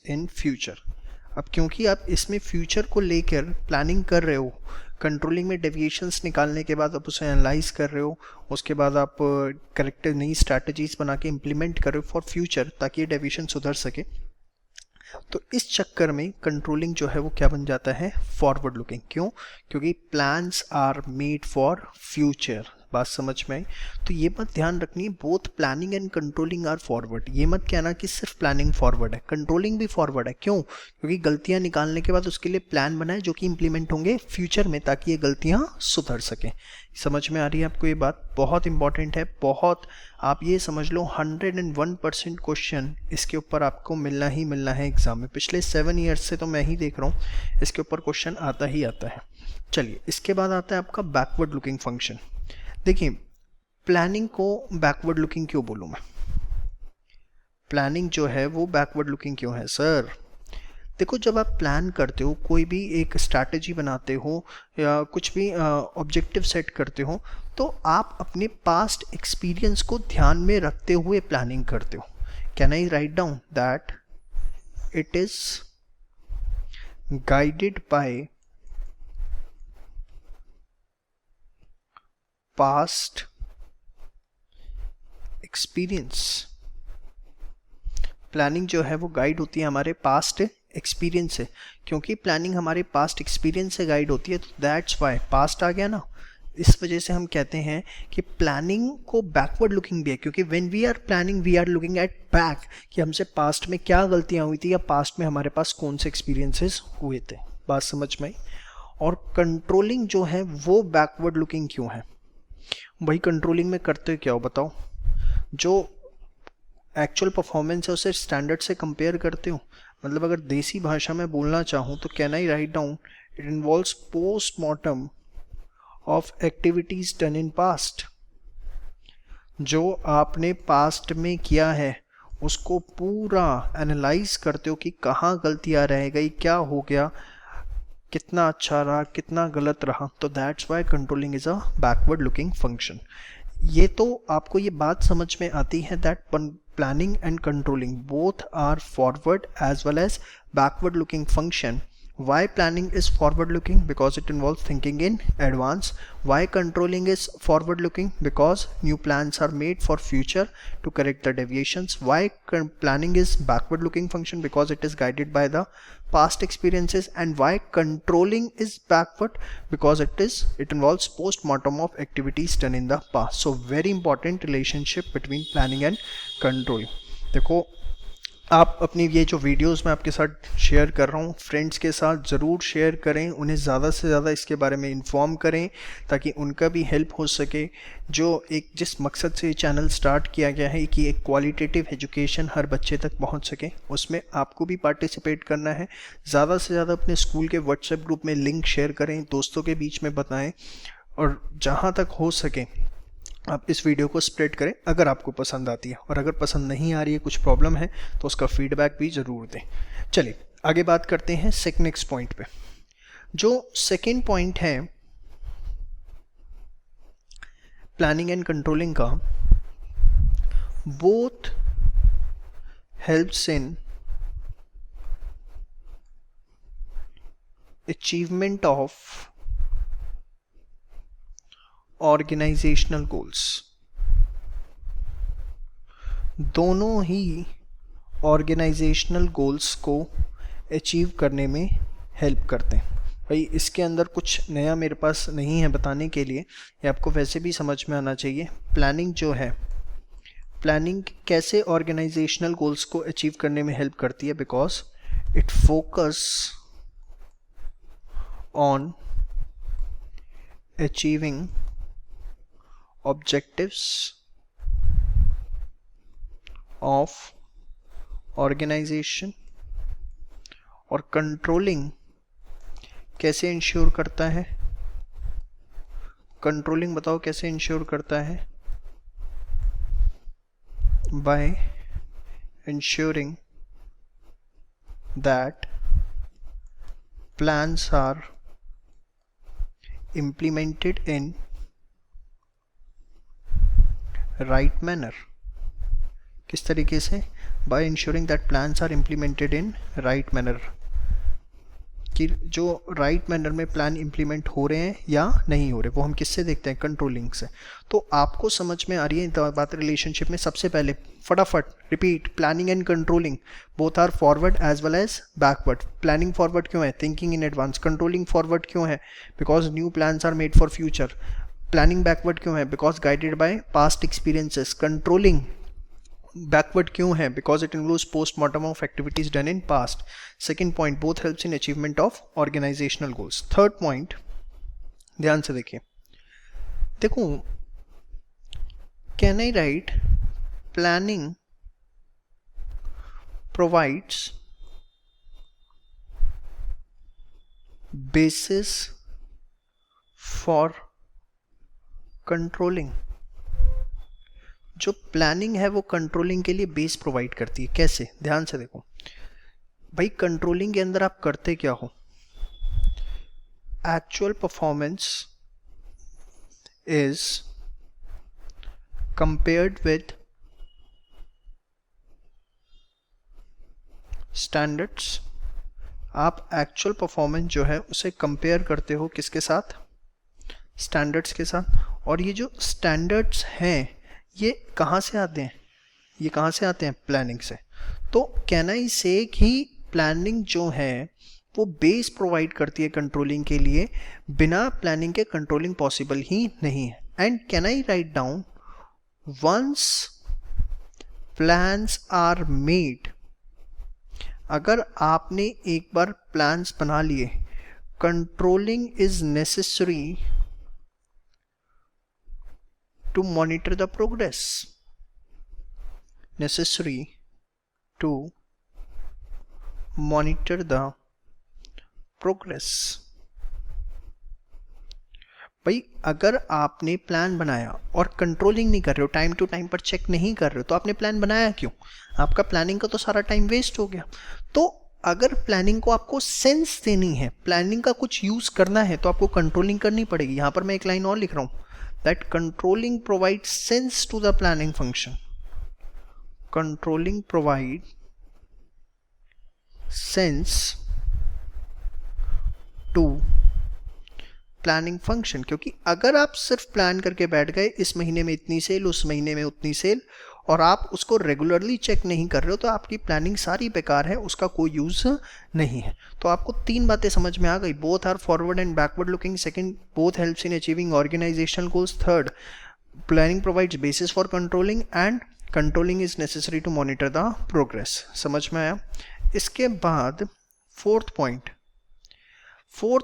in future। अब क्योंकि आप इसमें फ्यूचर को लेकर प्लानिंग कर रहे हो, कंट्रोलिंग में डेविएशंस निकालने के बाद आप उसे एनालाइज कर रहे हो, उसके बाद आप करेक्टिव नई स्ट्रैटेजीज बना के इम्प्लीमेंट कर रहे हो फॉर फ्यूचर, ताकि ये डेविएशन सुधर सके। तो इस चक्कर में कंट्रोलिंग जो है वो क्या बन जाता है? Forward looking. क्यों? क्योंकि plans are made for future. बात समझ में आई? तो ये मत ध्यान रखनी, both planning and controlling are forward. ये मत कहना कि सिर्फ प्लानिंग फॉरवर्ड है, कंट्रोलिंग भी फॉरवर्ड है। क्यों? क्योंकि गलतियां निकालने के बाद उसके लिए प्लान बनाए जो कि इंप्लीमेंट होंगे फ्यूचर में, ताकि ये गलतियां सुधर सकें। समझ में आ रही है आपको? ये बात बहुत इंपॉर्टेंट है, बहुत। आप ये समझ लो 101% क्वेश्चन इसके ऊपर आपको मिलना ही मिलना है एग्जाम में। पिछले 7 ईयर्स से तो मैं ही देख रहा हूँ इसके ऊपर क्वेश्चन आता ही आता है। चलिए, इसके बाद आता है आपका बैकवर्ड लुकिंग फंक्शन। देखिए, प्लानिंग को बैकवर्ड लुकिंग क्यों बोलूँ मैं? प्लानिंग जो है वो बैकवर्ड लुकिंग क्यों है सर? देखो, जब आप प्लान करते हो, कोई भी एक स्ट्रैटेजी बनाते हो या कुछ भी ऑब्जेक्टिव सेट करते हो, तो आप अपने पास्ट एक्सपीरियंस को ध्यान में रखते हुए प्लानिंग करते हो। Can I write down that it is guided by past experience. Planning जो है वो गाइड होती है हमारे पास्ट एक्सपीरियंस से, क्योंकि प्लानिंग हमारे पास्ट एक्सपीरियंस से गाइड होती है, तो दैट्स वाई पास्ट आ गया ना, इस वजह से हम कहते हैं कि प्लानिंग को बैकवर्ड लुकिंग भी है, क्योंकि when we are planning we are looking at back कि हमसे पास्ट में क्या गलतियां हुई थी या पास्ट में हमारे पास कौन से एक्सपीरियंसेस हुए थे। बात समझ में आई। और कंट्रोलिंग जो है वो बैकवर्ड लुकिंग क्यों है? भाई कंट्रोलिंग में करते क्या हो बताओ? जो एक्चुअल परफॉर्मेंस है उसे स्टैंडर्ड से कंपेयर करते हो। मतलब अगर देसी भाषा में बोलना चाहूँ तो can I write down it involves postmortem of activities done in past. जो आपने पास्ट में किया है उसको पूरा एनालाइज करते हो कि कहाँ गलतियाँ रह गई, क्या हो गया, कितना अच्छा रहा, कितना गलत रहा। तो that's why controlling is a backward looking function. ये तो आपको ये बात समझ में आती है that planning and controlling both are forward as well as backward looking function. Why planning is forward looking? Because it involves thinking in advance. Why controlling is forward looking? Because new plans are made for future to correct the deviations. Why planning is backward looking function? Because it is guided by the past experiences. And why controlling is backward? Because it involves post-mortem of activities done in the past. So very important relationship between planning and controlling. देखो आप अपनी ये जो videos मैं आपके साथ share कर रहा हूँ फ्रेंड्स के साथ ज़रूर शेयर करें, उन्हें ज़्यादा से ज़्यादा इसके बारे में इन्फॉर्म करें ताकि उनका भी हेल्प हो सके। जो एक जिस मकसद से ये चैनल स्टार्ट किया गया है कि एक क्वालिटेटिव एजुकेशन हर बच्चे तक पहुँच सके, उसमें आपको भी पार्टिसिपेट करना है। ज़्यादा से ज़्यादा अपने स्कूल के व्हाट्सएप ग्रुप में लिंक शेयर करें, दोस्तों के बीच में बताएँ और जहाँ तक हो सके आप इस वीडियो को स्प्रेड करें अगर आपको पसंद आती है। और अगर पसंद नहीं आ रही है, कुछ प्रॉब्लम है, तो उसका फीडबैक भी ज़रूर दें। चलिए आगे बात करते हैं नेक्स्ट पॉइंट पे। जो सेकेंड पॉइंट है प्लानिंग एंड कंट्रोलिंग का, both helps in achievement of organisational goals. दोनों ही ऑर्गेनाइजेशनल गोल्स को अचीव करने में हेल्प करते हैं। भाई इसके अंदर कुछ नया मेरे पास नहीं है बताने के लिए, ये आपको वैसे भी समझ में आना चाहिए। प्लानिंग जो है, प्लानिंग कैसे ऑर्गेनाइजेशनल गोल्स को अचीव करने में हेल्प करती है? Because it focus on achieving objectives of organization। और कंट्रोलिंग कैसे इंश्योर करता है? कंट्रोलिंग बताओ कैसे इंश्योर करता है? by ensuring that plans are implemented in right manner। किस तरीके से? by ensuring that plans are implemented in right manner, कि जो right manner में प्लान implement हो रहे हैं या नहीं हो रहे, वो हम किससे देखते हैं? कंट्रोलिंग से। तो आपको समझ में आ रही है बात रिलेशनशिप में? सबसे पहले फटाफट repeat, planning and controlling both are forward as well as backward. Planning forward क्यों है? Thinking in advance. Controlling forward क्यों है? Because new plans are made for future. Planning backward क्यों है? Because guided by past experiences. Controlling backward क्यों है? Because it involves postmortem of activities done in past. Second point, both helps in achievement of organisational goals. Third point ध्यान से देखिए, देखो can I right planning provides basis for controlling. जो planning है वो controlling के लिए बेस प्रोवाइड करती है। कैसे? ध्यान से देखो भाई, कंट्रोलिंग के अंदर आप करते क्या हो? Actual performance is compared with standards, आप एक्चुअल परफॉर्मेंस जो है उसे कंपेयर करते हो किसके साथ, स्टैंडर्ड्स के साथ। और ये जो स्टैंडर्ड्स हैं ये कहाँ से आते हैं, ये कहाँ से आते हैं, प्लानिंग से। तो कैन आई से कि प्लानिंग जो है वो बेस प्रोवाइड करती है कंट्रोलिंग के लिए, बिना प्लानिंग के कंट्रोलिंग पॉसिबल ही नहीं है। And can I write down once plans are made, अगर आपने एक बार प्लान्स बना लिए, controlling is necessary to monitor the progress, necessary to monitor the progress. भाई अगर आपने प्लान बनाया और कंट्रोलिंग नहीं कर रहे हो, टाइम टू टाइम पर चेक नहीं कर रहे हो, तो आपने प्लान बनाया क्यों, आपका प्लानिंग का तो सारा टाइम वेस्ट हो गया। तो अगर प्लानिंग को आपको सेंस देनी है, प्लानिंग का कुछ यूज करना है, तो आपको कंट्रोलिंग करनी पड़ेगी। यहां पर मैं एक लाइन और लिख रहा हूं, that controlling provide sense to the planning function, controlling provide sense to planning function. क्योंकि अगर आप सिर्फ प्लान करके बैठ गए, इस महीने में इतनी सेल, उस महीने में उतनी सेल, और आप उसको रेगुलरली चेक नहीं कर रहे हो, तो आपकी प्लानिंग सारी बेकार है, उसका कोई यूज नहीं है। तो आपको तीन बातें समझ में आ गई, both are forward and backward looking, second both helps in achieving organisational goals, third planning provides basis for controlling, and controlling is necessary to monitor the progress. समझ में आया। इसके बाद फोर्थ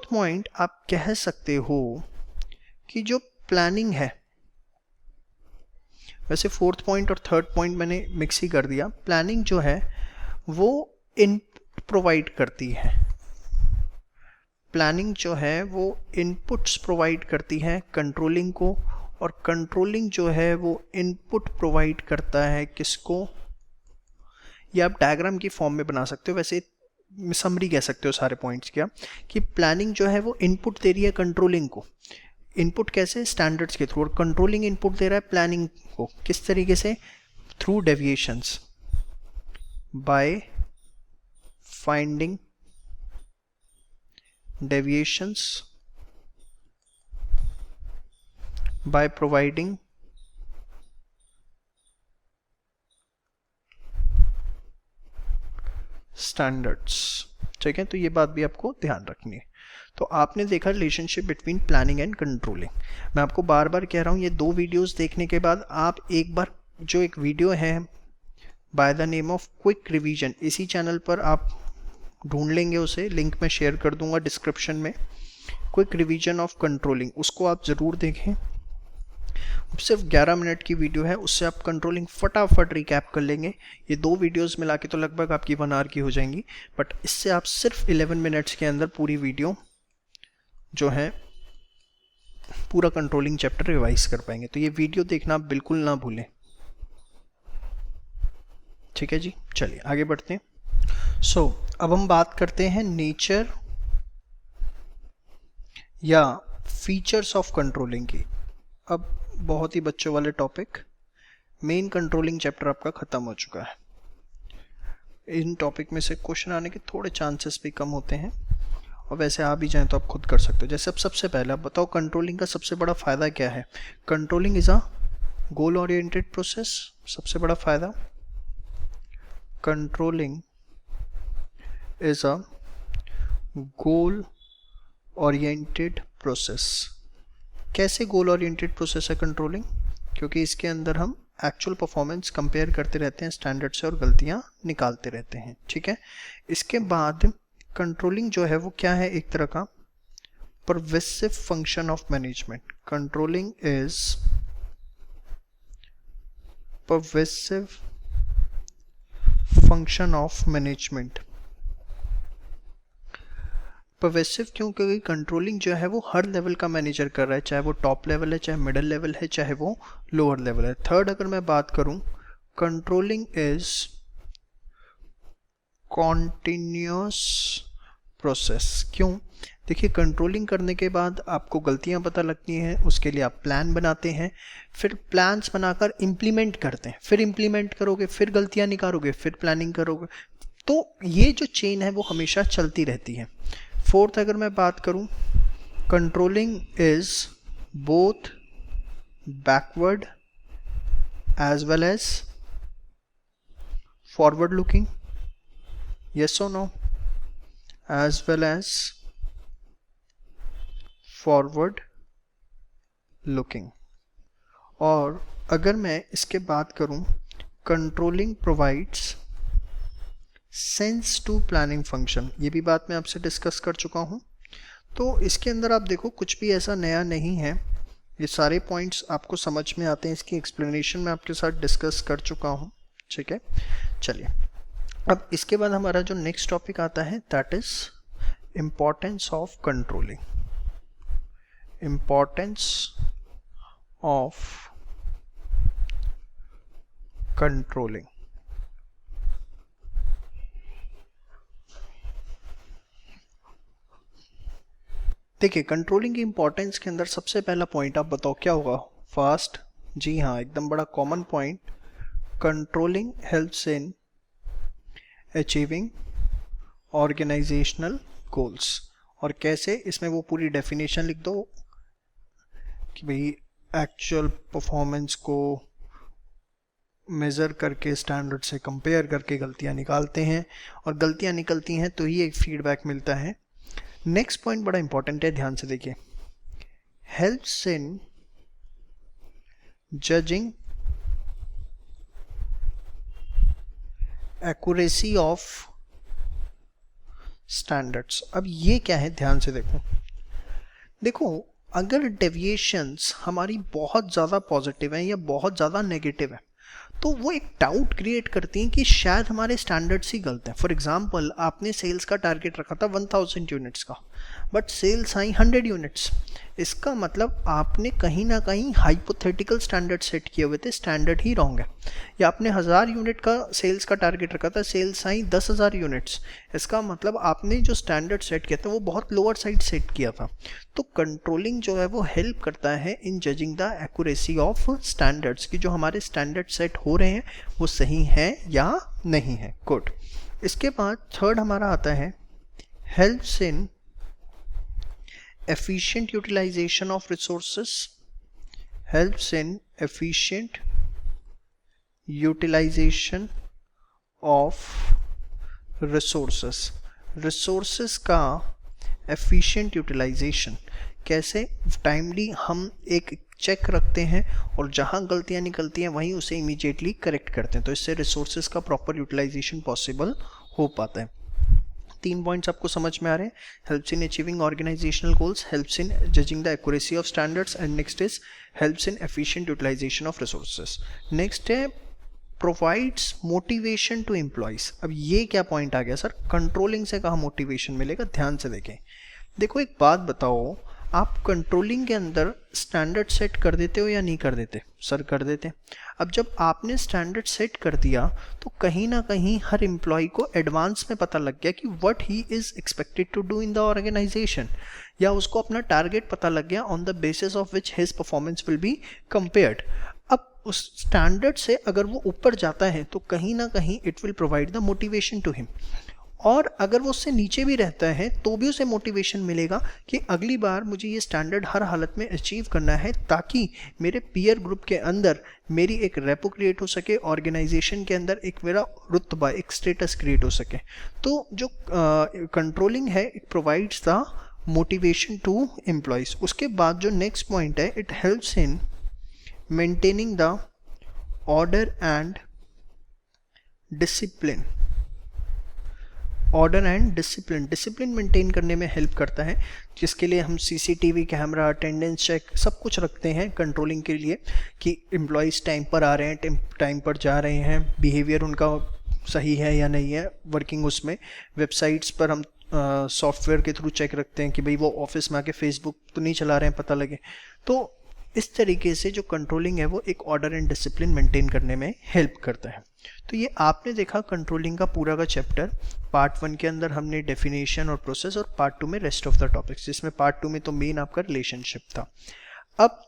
पॉइंट आप कह सकते हो कि जो प्लानिंग है, वैसे फोर्थ पॉइंट और थर्ड पॉइंट मैंने मिक्स ही कर दिया। प्लानिंग जो है वो इनपुट प्रोवाइड करती है, प्लानिंग जो है वो इनपुट्स प्रोवाइड करती है कंट्रोलिंग को, और कंट्रोलिंग जो है वो इनपुट प्रोवाइड करता है किसको, ये आप डायग्राम की फॉर्म में बना सकते हो, वैसे समरी कह सकते हो सारे पॉइंट्स क्या, कि प्लानिंग जो है वो इनपुट दे रही है कंट्रोलिंग को। इनपुट कैसे, स्टैंडर्ड्स के थ्रू, और कंट्रोलिंग इनपुट दे रहा है प्लानिंग को किस तरीके से, through deviations, by finding deviations, by providing standards. ठीक है, तो ये बात भी आपको ध्यान रखनी है। तो आपने देखा relationship between planning and controlling. मैं आपको बार बार कह रहा हूँ, ये दो वीडियोस देखने के बाद आप एक बार जो एक वीडियो है by the name of quick revision, इसी चैनल पर आप ढूंढ लेंगे उसे, लिंक मैं शेयर कर दूंगा डिस्क्रिप्शन में, क्विक रिवीजन ऑफ कंट्रोलिंग, उसको आप ज़रूर देखें। सिर्फ 11 मिनट की वीडियो है, उससे आप कंट्रोलिंग फटाफट रिकैप कर लेंगे। ये दो वीडियोस मिला के तो लगभग आपकी 1 आवर की हो जाएंगी, बट इससे आप सिर्फ 11 मिनट्स के अंदर पूरी वीडियो जो है पूरा कंट्रोलिंग चैप्टर रिवाइज कर पाएंगे। तो ये वीडियो देखना बिल्कुल ना भूलें। ठीक है जी, चलिए आगे बढ़ते हैं। सो अब हम बात करते हैं नेचर या फीचर्स ऑफ कंट्रोलिंग की। अब बहुत ही बच्चों वाले टॉपिक, मेन कंट्रोलिंग चैप्टर आपका खत्म हो चुका है। इन टॉपिक में से क्वेश्चन आने के थोड़े चांसेस भी कम होते हैं, और वैसे आ भी जाएं तो आप खुद कर सकते हो। जैसे अब सबसे पहले आप बताओ कंट्रोलिंग का सबसे बड़ा फायदा क्या है। Controlling is a goal oriented process. सबसे बड़ा फायदा, controlling is a goal oriented process. कैसे गोल ओरिएंटेड प्रोसेस है कंट्रोलिंग? क्योंकि इसके अंदर हम एक्चुअल परफॉर्मेंस कंपेयर करते रहते हैं स्टैंडर्ड से और गलतियां निकालते रहते हैं। ठीक है, इसके बाद कंट्रोलिंग जो है वो क्या है, एक तरह का pervasive function of management. Controlling is pervasive function of management. Pervasive क्यों? क्योंकि कंट्रोलिंग जो है वो हर लेवल का मैनेजर कर रहा है, चाहे वो टॉप लेवल है, चाहे मिडिल लेवल है, चाहे वो लोअर लेवल है। थर्ड अगर मैं बात करूं, कंट्रोलिंग इज कॉन्टिन्यूअस प्रोसेस। क्यों? देखिए, कंट्रोलिंग करने के बाद आपको गलतियां पता लगती हैं, उसके लिए आप प्लान बनाते हैं, फिर प्लान्स बनाकर इम्प्लीमेंट करते हैं, फिर इम्प्लीमेंट करोगे, फिर गलतियां निकालोगे, फिर प्लानिंग करोगे, तो ये जो चेन है वो हमेशा चलती रहती है। फोर्थ अगर मैं बात करूं, controlling is both backward as well as forward looking, yes or no, as well as forward looking। और अगर मैं इसके बात करूं, controlling provides sense to planning function, ये भी बात मैं आपसे डिस्कस कर चुका हूं। तो इसके अंदर आप देखो कुछ भी ऐसा नया नहीं है, ये सारे पॉइंट्स आपको समझ में आते हैं, इसकी एक्सप्लेनेशन मैं आपके साथ डिस्कस कर चुका हूं, ठीक है। चलिए अब इसके बाद हमारा जो नेक्स्ट टॉपिक आता है that is importance of controlling. Importance of controlling. देखिए कंट्रोलिंग की इंपॉर्टेंस के अंदर सबसे पहला पॉइंट आप बताओ क्या होगा? फास्ट, जी हाँ, एकदम बड़ा common point. Controlling helps in achieving organisational goals. और कैसे, इसमें वो पूरी डेफिनेशन लिख दो कि भाई एक्चुअल परफॉर्मेंस को मेज़र करके स्टैंडर्ड से कंपेयर करके गलतियां निकालते हैं, और गलतियां निकलती हैं तो ही एक फीडबैक मिलता है। नेक्स्ट पॉइंट बड़ा इंपॉर्टेंट है, ध्यान से देखिए, helps in judging accuracy of standards. अब ये क्या है, ध्यान से देखो अगर डेविएशंस हमारी बहुत ज़्यादा पॉजिटिव है या बहुत ज़्यादा नेगेटिव है तो वो एक डाउट क्रिएट करती हैं कि शायद हमारे स्टैंडर्ड्स ही गलत हैं। फॉर एग्जांपल आपने सेल्स का टारगेट रखा था 1000 यूनिट्स का, बट सेल्स आई 100 यूनिट्स। इसका मतलब आपने कहीं ना कहीं हाइपोथेटिकल स्टैंडर्ड सेट किए हुए थे, स्टैंडर्ड ही रॉन्ग है। या आपने 1000 यूनिट का सेल्स का टारगेट रखा था, सेल्स आई 10,000 यूनिट्स। इसका मतलब आपने जो स्टैंडर्ड सेट किया था वो बहुत लोअर साइड सेट किया था। तो कंट्रोलिंग जो है वो हेल्प करता है इन judging the accuracy of standards, कि जो हमारे स्टैंडर्ड सेट हो रहे हैं वो सही है या नहीं है। गुड। इसके बाद थर्ड हमारा आता है helps in efficient utilization of resources, helps in efficient utilization of resources। resources का efficient utilization कैसे? टाइमली हम एक चेक रखते हैं और जहां गलतियां निकलती हैं वहीं उसे इमीडिएटली करेक्ट करते हैं, तो इससे रिसोर्सेज का प्रॉपर यूटिलाइजेशन पॉसिबल हो पाता है। 3 पॉइंट्स आपको समझ में आ रहे हैं, helps in achieving organisational goals, helps in judging the accuracy of standards, and next is helps in efficient utilisation of resources. Next है प्रोवाइड्स मोटिवेशन टू एम्प्लॉयज। अब ये क्या पॉइंट आ गया सर, कंट्रोलिंग से कहाँ मोटिवेशन मिलेगा? ध्यान से देखें। देखो एक बात बताओ, आप कंट्रोलिंग के अंदर स्टैंडर्ड सेट कर देते हो या नहीं कर देते? सर कर देते। अब जब आपने स्टैंडर्ड सेट कर दिया तो कहीं ना कहीं हर एम्प्लॉय को एडवांस में पता लग गया कि what he is expected to do in the organisation, या उसको अपना टारगेट पता लग गया on the basis of which his performance will be compared. अब उस स्टैंडर्ड से अगर वो ऊपर जाता है तो कहीं ना कहीं it will provide the motivation to him, और अगर वो उससे नीचे भी रहता है तो भी उसे मोटिवेशन मिलेगा कि अगली बार मुझे ये स्टैंडर्ड हर हालत में अचीव करना है, ताकि मेरे पीयर ग्रुप के अंदर मेरी एक रेपो क्रिएट हो सके, ऑर्गेनाइजेशन के अंदर एक मेरा रुतबा, एक स्टेटस क्रिएट हो सके। तो जो कंट्रोलिंग है it provides the motivation to employees. उसके बाद जो नेक्स्ट पॉइंट है, it helps in maintaining the order and discipline. Order and discipline, discipline maintain करने में हेल्प करता है, जिसके लिए हम सीसीटीवी कैमरा, अटेंडेंस चेक सब कुछ रखते हैं कंट्रोलिंग के लिए, कि एम्प्लॉयज़ टाइम पर आ रहे हैं, टाइम पर जा रहे हैं, बिहेवियर उनका सही है या नहीं है वर्किंग। उसमें वेबसाइट्स पर हम सॉफ्टवेयर के थ्रू चेक रखते हैं कि भाई वो ऑफिस में आके फेसबुक तो नहीं चला रहे हैं, पता लगे। तो इस तरीके से जो कंट्रोलिंग है वो एक ऑर्डर एंड डिसिप्लिन मेंटेन करने में हेल्प करता है। तो ये आपने देखा कंट्रोलिंग का पूरा का चैप्टर। पार्ट 1 के अंदर हमने डेफिनेशन और प्रोसेस, और पार्ट 2 में रेस्ट ऑफ द टॉपिक्स, जिसमें पार्ट 2 में तो मेन आपका रिलेशनशिप था। अब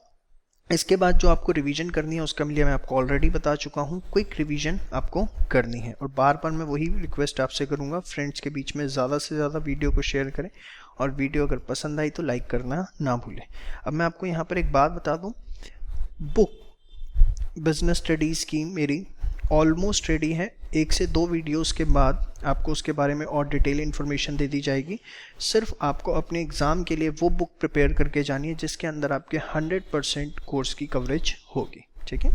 इसके बाद जो आपको रिवीजन करनी है उसका लिए मैं आपको ऑलरेडी बता चुका हूँ, क्विक रिवीजन आपको करनी है। और बार बार मैं वही रिक्वेस्ट आपसे करूँगा, फ्रेंड्स के बीच में ज़्यादा से ज़्यादा वीडियो को शेयर करें और वीडियो अगर पसंद आई तो लाइक करना ना भूलें। अब मैं आपको यहाँ पर एक बात बता दूँ, बुक बिजनेस स्टडीज़ की मेरी ऑलमोस्ट रेडी है। 1 से 2 वीडियोस के बाद आपको उसके बारे में और डिटेल इन्फॉर्मेशन दे दी जाएगी। सिर्फ आपको अपने एग्ज़ाम के लिए वो बुक प्रिपेयर करके जानी है जिसके अंदर आपके 100% कोर्स की कवरेज होगी। ठीक है।